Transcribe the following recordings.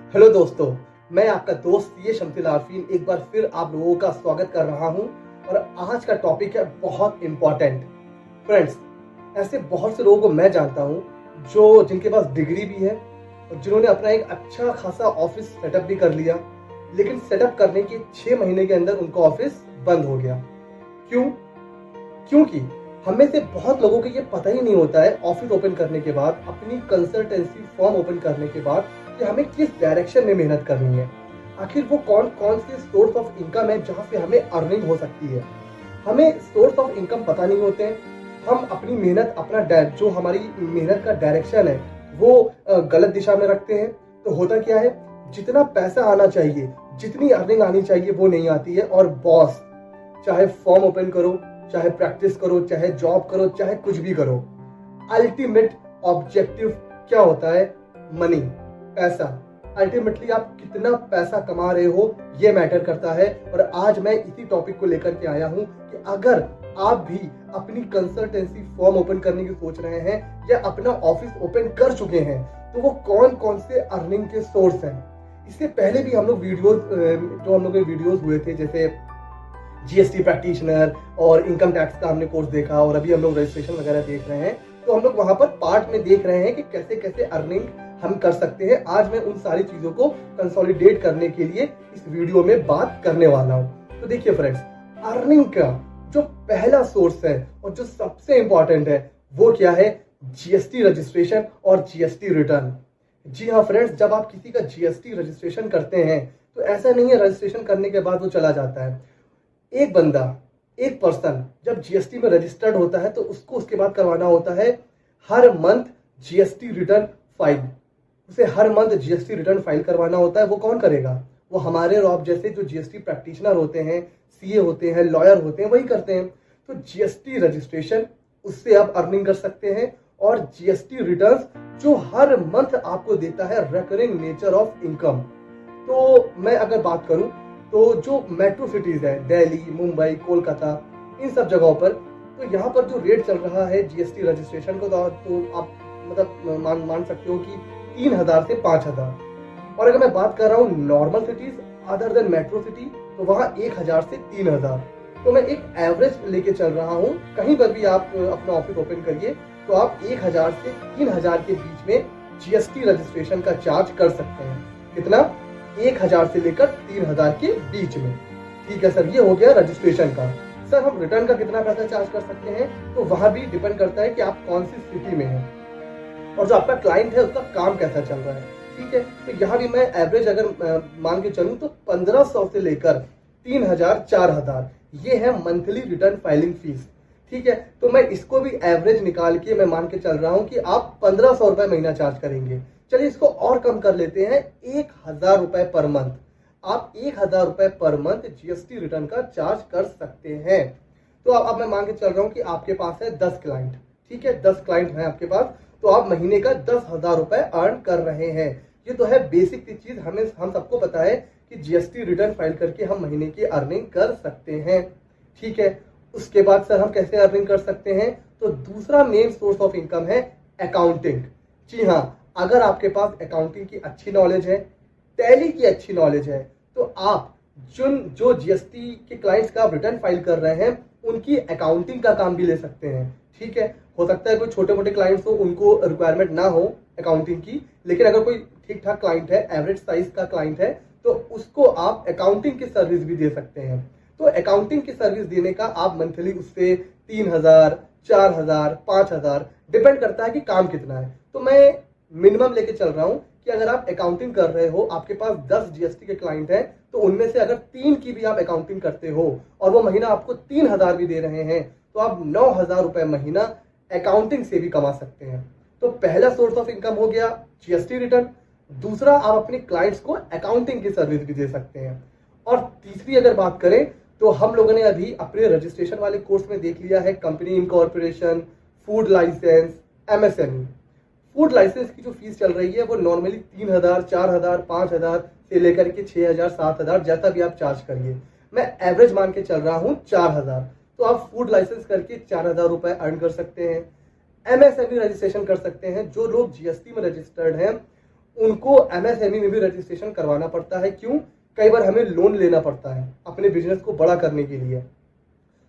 Hello दोस्तों, मैं आपका दोस्त ये शमसिल आरफीन एक बार फिर आप लोगों का स्वागत कर रहा हूं। और आज का टॉपिक है बहुत इंपॉर्टेंट। फ्रेंड्स, ऐसे बहुत से लोगों को मैं जानता हूं जो जिनके पास डिग्री भी है और जिन्होंने अपना एक अच्छा खासा ऑफिस सेटअप भी कर लिया, लेकिन सेटअप करने के 6 महीने के अंदर उनका ऑफिस बंद हो गया। क्यों? क्योंकि हम में से बहुत लोगों को ये पता ही नहीं होता है ऑफिस ओपन करने के बाद, अपनी कंसल्टेंसी फॉर्म ओपन करने के बाद, कि हमें किस डायरेक्शन में मेहनत करनी है। आखिर वो कौन कौन से सोर्स ऑफ इनकम है जहां से हमें अर्निंग हो सकती है। हमें सोर्स ऑफ इनकम पता नहीं होते हैं। हम अपनी मेहनत, जो हमारी मेहनत का डायरेक्शन है वो गलत दिशा में रखते हैं। तो होता क्या है, जितना पैसा आना चाहिए, जितनी अर्निंग आनी चाहिए वो नहीं आती है। और बॉस, चाहे फॉर्म ओपन करो, चाहे प्रैक्टिस करो, चाहे जॉब करो, चाहे कुछ भी करो, अल्टीमेट ऑब्जेक्टिव क्या होता है? मनी, पैसा। अल्टीमेटली आप कितना पैसा कमा रहे हो ये मैटर करता है। और आज मैं इसी टॉपिक को लेकर के आया हूं कि अगर आप भी अपनी कंसल्टेंसी फॉर्म ओपन करने की सोच रहे हैं या अपना ऑफिस ओपन कर चुके हैं, तो वो कौन कौन से अर्निंग के सोर्स हैं। इससे पहले भी हम लोग वीडियोस हुए थे, जैसे जीएसटी प्रैक्टिशनर और इनकम टैक्स का हमने कोर्स देखा, और अभी हम लोग रजिस्ट्रेशन वगैरह देख रहे हैं। तो हम लोग वहां पर पार्ट में देख रहे हैं कि कैसे कैसे अर्निंग हम कर सकते हैं। आज मैं उन सारी चीजों को कंसोलिडेट करने के लिए इस वीडियो में बात करने वाला हूं। तो देखिए फ्रेंड्स, अर्निंग का जो पहला सोर्स है और जो सबसे इंपॉर्टेंट है वो क्या है? जीएसटी रजिस्ट्रेशन और जीएसटी रिटर्न। जी हाँ फ्रेंड्स, जब आप किसी का जीएसटी रजिस्ट्रेशन करते हैं तो ऐसा नहीं है रजिस्ट्रेशन करने के बाद वो चला जाता है। एक बंदा, एक पर्सन जब जीएसटी में रजिस्टर्ड होता है तो उसको उसके बाद करवाना होता है हर मंथ जीएसटी रिटर्न फाइल। उसे हर मंथ जीएसटी रिटर्न फाइल करवाना होता है। वो कौन करेगा? वो हमारे और आप जैसे जो जीएसटी प्रैक्टिशनर होते हैं, सीए होते हैं, लॉयर होते हैं, वही करते हैं। तो जीएसटी रजिस्ट्रेशन, उससे आप अर्निंग कर सकते हैं। और जीएसटी रिटर्न्स जो हर मंथ आपको देता है रिकरिंग नेचर ऑफ इनकम। तो मैं अगर बात करूं तो जो मेट्रो सिटीज है, दिल्ली, मुंबई, कोलकाता, इन सब जगहों पर, तो यहाँ पर जो रेट चल रहा है जीएसटी रजिस्ट्रेशन को, तो आप मतलब मान सकते हो कि 3,000 से 5,000। और अगर मैं बात कर रहा हूँ normal cities other than metro city, तो वहाँ 1,000 से 3,000। तो मैं एक एवरेज लेके चल रहा हूँ। कहीं पर भी आप अपना ऑफिस ओपन करिए तो आप 1,000 से 3,000 के बीच में जीएसटी रजिस्ट्रेशन का चार्ज कर सकते हैं। कितना? 1,000 से लेकर 3,000 के बीच में। ठीक है सर, ये हो गया रजिस्ट्रेशन का। सर, हम रिटर्न का कितना पैसा चार्ज कर सकते हैं? तो वहां भी डिपेंड करता है कि आप कौन सी सिटी में हैं और जो आपका क्लाइंट है उसका काम कैसा चल रहा है। ठीक है, तो यहाँ भी मैं एवरेज अगर मान के चलूं तो 1,500 से लेकर 3,000, 4,000 ये है मंथली रिटर्न फाइलिंग फीस। ठीक है, तो मैं इसको भी एवरेज निकाल के मैं मान के चल रहा हूं कि आप 1,500 रुपए महीना चार्ज करेंगे। चलिए इसको और कम कर लेते हैं, 1,000 रुपए पर मंथ। आप 1,000 रुपए पर मंथ जीएसटी रिटर्न का चार्ज कर सकते हैं। तो अब मैं मान के चल रहा हूं कि आपके पास है 10 क्लाइंट। ठीक है, 10 क्लाइंट हैं आपके पास, तो आप महीने का 10,000 रुपए अर्न कर रहे हैं। ये तो है बेसिक चीज, हम सबको पता है कि जीएसटी रिटर्न फाइल करके हम महीने की अर्निंग कर सकते हैं। ठीक है, उसके बाद सर हम कैसे अर्निंग कर सकते हैं? तो दूसरा मेन सोर्स ऑफ इनकम है अकाउंटिंग। जी हाँ, अगर आपके पास अकाउंटिंग की अच्छी नॉलेज है, टैली की अच्छी नॉलेज है, तो आप जो जीएसटी के क्लाइंट्स का आप रिटर्न फाइल कर रहे हैं उनकी अकाउंटिंग का काम भी ले सकते हैं। ठीक है, हो सकता है कोई छोटे मोटे क्लाइंट्स हो, उनको रिक्वायरमेंट ना हो अकाउंटिंग की, लेकिन अगर कोई ठीक ठाक क्लाइंट है, एवरेज साइज का क्लाइंट है, तो उसको आप अकाउंटिंग की सर्विस भी दे सकते हैं। तो अकाउंटिंग की सर्विस देने का आप मंथली उससे 3,000, 4,000, 5,000 डिपेंड करता है कि काम कितना है। तो मैं मिनिमम लेके चल रहा हूं कि अगर आप अकाउंटिंग कर रहे हो, आपके पास 10 जीएसटी के क्लाइंट हैं, तो उनमें से अगर 3 की भी आप अकाउंटिंग करते हो और वो महीना आपको 3,000 भी दे रहे हैं, तो आप 9,000 रुपए महीना अकाउंटिंग से भी कमा सकते हैं। तो पहला सोर्स ऑफ इनकम हो गया जीएसटी रिटर्न। दूसरा, आप अपने क्लाइंट्स को अकाउंटिंग की सर्विस भी दे सकते हैं। और तीसरी अगर बात करें तो हम लोगों ने अभी अपने रजिस्ट्रेशन वाले कोर्स में देख लिया है company incorporation, food licence, MSME. Food licence की जो फीस चल रही है वो नॉर्मली 3,000, 4,000, 5,000 से लेकर के 6,000, 7,000, जैसा भी आप चार्ज करिए। मैं एवरेज मान के चल रहा हूं 4,000। तो आप फूड लाइसेंस करके 4,000 रुपए अर्न कर सकते हैं। एमएसएमई रजिस्ट्रेशन कर सकते हैं। जो लोग जीएसटी में रजिस्टर्ड हैं उनको एमएसएमई में भी रजिस्ट्रेशन करवाना पड़ता है। क्यों? कई बार हमें लोन लेना पड़ता है अपने बिजनेस को बड़ा करने के लिए।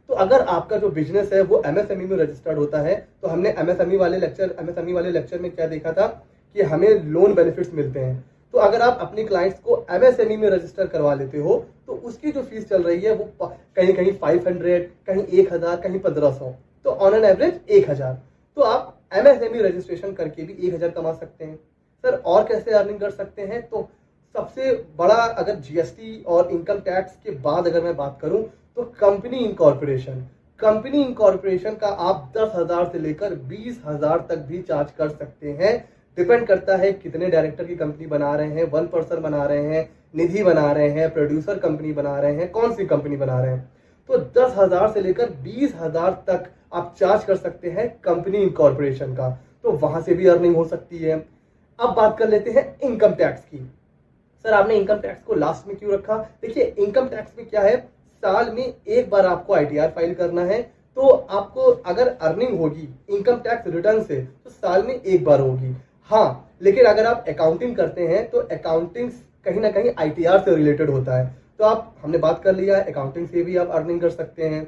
तो अगर आपका जो बिजनेस है वो एमएसएमई में रजिस्टर्ड होता है, तो हमने एमएसएमई वाले लेक्चर में क्या देखा था कि हमें लोन बेनिफिट्स मिलते हैं। तो अगर आप अपने क्लाइंट्स को एमएसएमई में रजिस्टर करवा लेते हो तो उसकी जो फीस चल रही है वो कहीं कहीं 500, कहीं 1000, कहीं 1500, तो ऑन एन एवरेज 1000। तो आप एमएसएमई रजिस्ट्रेशन करके भी 1000 कमा सकते हैं। सर और कैसे अर्निंग कर सकते हैं? तो सबसे बड़ा, अगर जीएसटी और इनकम टैक्स के बाद अगर मैं बात करूं तो कंपनी इनकॉर्पोरेशन का आप 10,000 से लेकर 20,000 तक भी चार्ज कर सकते हैं। डिपेंड करता है कितने डायरेक्टर की कंपनी बना रहे हैं, 1 पर्सन बना रहे हैं, निधि बना रहे हैं, प्रोड्यूसर कंपनी बना रहे हैं, कौन सी कंपनी बना रहे हैं। तो 10,000 से लेकर 20,000 तक आप चार्ज कर सकते हैं कंपनी इनकॉर्पोरेशन का, तो वहां से भी अर्निंग हो सकती है। अब बात कर लेते हैं इनकम टैक्स की। सर आपने इनकम टैक्स को लास्ट में क्यों रखा? देखिए इनकम टैक्स में क्या है, साल में एक बार आपको आईटीआर फाइल करना है। तो आपको अगर अर्निंग होगी इनकम टैक्स रिटर्न से तो साल में एक बार होगी। हाँ, लेकिन अगर आप अकाउंटिंग करते हैं तो अकाउंटिंग कहीं ना कहीं आईटीआर से रिलेटेड होता है। तो आप, हमने बात कर लिया, अकाउंटिंग से भी आप अर्निंग कर सकते हैं।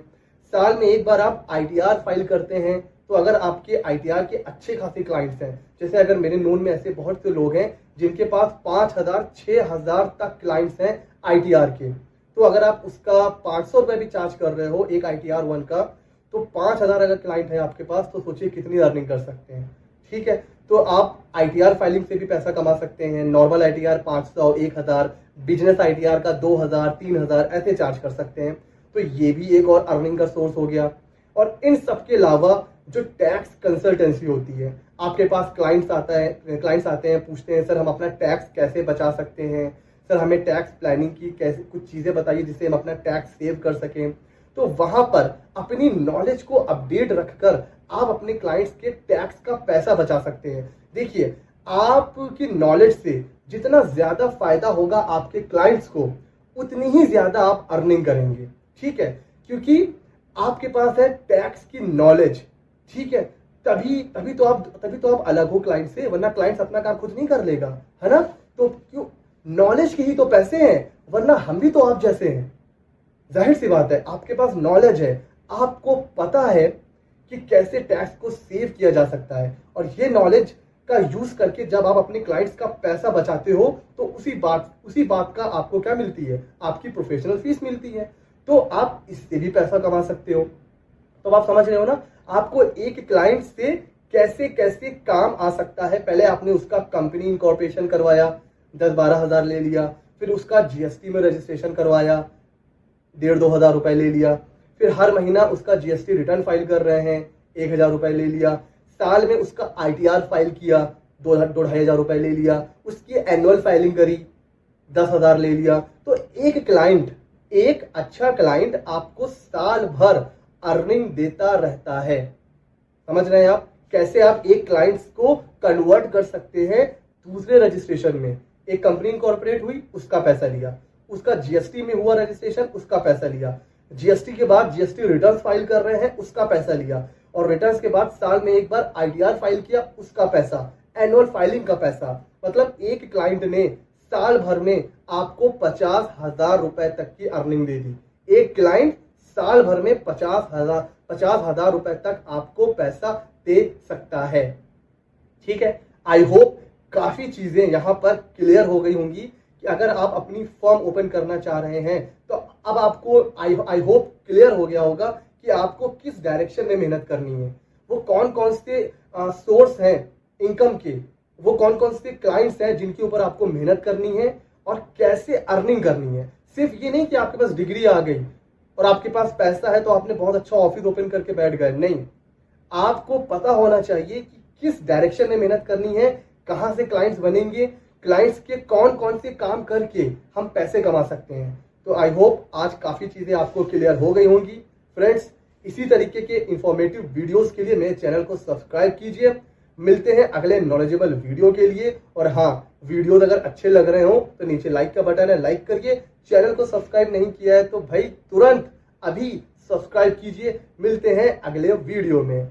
साल में एक बार आप आईटीआर फाइल करते हैं, तो अगर आपके आईटीआर के अच्छे खासे क्लाइंट्स हैं, जैसे अगर मेरे नोन में ऐसे बहुत से लोग हैं जिनके पास 5,000, 6,000 तक क्लाइंट्स हैं आईटीआर के, तो अगर आप उसका 500 रुपए भी चार्ज कर रहे हो एक आईटीआर 1 का, तो 5,000 अगर क्लाइंट है आपके पास तो सोचिए कितनी अर्निंग कर सकते हैं। ठीक है, तो आप आईटीआर फाइलिंग से भी पैसा कमा सकते हैं। नॉर्मल आईटीआर 500, 1000, बिजनेस आईटीआर का 2000, 3000 ऐसे चार्ज कर सकते हैं। तो ये भी एक और अर्निंग का सोर्स हो गया। और इन सब के अलावा जो टैक्स कंसल्टेंसी होती है, आपके पास क्लाइंट्स आते हैं, पूछते हैं सर हम अपना टैक्स कैसे बचा सकते हैं, सर हमें टैक्स प्लानिंग की कैसे कुछ चीजें बताइए जिससे हम अपना टैक्स सेव कर सकें। तो वहां पर अपनी नॉलेज को अपडेट रखकर आप अपने क्लाइंट्स के टैक्स का पैसा बचा सकते हैं। देखिए आपकी नॉलेज से जितना ज्यादा फायदा होगा आपके क्लाइंट्स को, उतनी ही ज्यादा आप अर्निंग करेंगे। ठीक है, क्योंकि आपके पास है टैक्स की नॉलेज। ठीक है, तभी तो आप अलग हो क्लाइंट से, वरना क्लाइंट्स अपना काम खुद नहीं कर लेगा, है ना। तो क्यों, नॉलेज के ही तो पैसे हैं, वरना हम भी तो आप जैसे हैं। जाहिर सी बात है, आपके पास नॉलेज है, आपको पता है कि कैसे टैक्स को सेव किया जा सकता है, और ये नॉलेज का यूज करके जब आप अपने क्लाइंट्स का पैसा बचाते हो तो उसी बात का आपको क्या मिलती है, आपकी प्रोफेशनल फीस मिलती है। तो आप इससे भी पैसा कमा सकते हो। तो आप समझ रहे हो ना, आपको एक क्लाइंट से कैसे कैसे काम आ सकता है। पहले आपने उसका कंपनी इनकॉर्पोरेशन करवाया, 10-12 हजार ले लिया, फिर उसका जीएसटी में रजिस्ट्रेशन करवाया, 1,500-2 हजार रुपए ले लिया, फिर हर महीना उसका जीएसटी रिटर्न फाइल कर रहे हैं, 1,000 रुपए ले लिया, साल में उसका आईटीआर फाइल किया, 2,500 रुपए ले लिया, उसकी एनुअल फाइलिंग करी, 10,000 ले लिया। तो एक अच्छा क्लाइंट आपको साल भर अर्निंग देता रहता है। समझ रहे हैं आप कैसे आप एक क्लाइंट्स को कन्वर्ट कर सकते हैं दूसरे रजिस्ट्रेशन में। एक कंपनी इनकॉर्पोरेट हुई, उसका पैसा लिया, उसका जीएसटी में हुआ रजिस्ट्रेशन, उसका पैसा लिया, जीएसटी के बाद जीएसटी रिटर्न फाइल कर रहे हैं, उसका पैसा लिया, और रिटर्न के बाद साल में एक बार आईटीआर फाइल किया, उसका पैसा, एनुअल फाइलिंग का पैसा। मतलब एक क्लाइंट ने साल भर में आपको 50,000 रुपए तक की अर्निंग दे दी। एक क्लाइंट साल भर में 50,000 रुपए तक आपको पैसा दे सकता है। ठीक है, आई होप काफी चीजें यहां पर क्लियर हो गई होंगी कि अगर आप अपनी फर्म ओपन करना चाह रहे हैं तो अब आपको आई होप क्लियर हो गया होगा कि आपको किस डायरेक्शन में मेहनत करनी है, वो कौन कौन से सोर्स हैं इनकम के, वो कौन कौन से क्लाइंट्स हैं जिनके ऊपर आपको मेहनत करनी है, और कैसे अर्निंग करनी है। सिर्फ ये नहीं कि आपके पास डिग्री आ गई और आपके पास पैसा है तो आपने बहुत अच्छा ऑफिस ओपन करके बैठ गए, नहीं। आपको पता होना चाहिए कि किस डायरेक्शन में मेहनत करनी है, कहां से क्लाइंट्स बनेंगे, क्लाइंट्स के कौन कौन से काम करके हम पैसे कमा सकते हैं। तो आई होप आज काफी चीजें आपको क्लियर हो गई होंगी। फ्रेंड्स, इसी तरीके के इंफॉर्मेटिव वीडियोस के लिए मेरे चैनल को सब्सक्राइब कीजिए। मिलते हैं अगले नॉलेजेबल वीडियो के लिए। और हाँ, वीडियोस अगर अच्छे लग रहे हो तो नीचे लाइक का बटन है, लाइक करिए। चैनल को सब्सक्राइब नहीं किया है तो भाई तुरंत अभी सब्सक्राइब कीजिए। मिलते हैं अगले वीडियो में।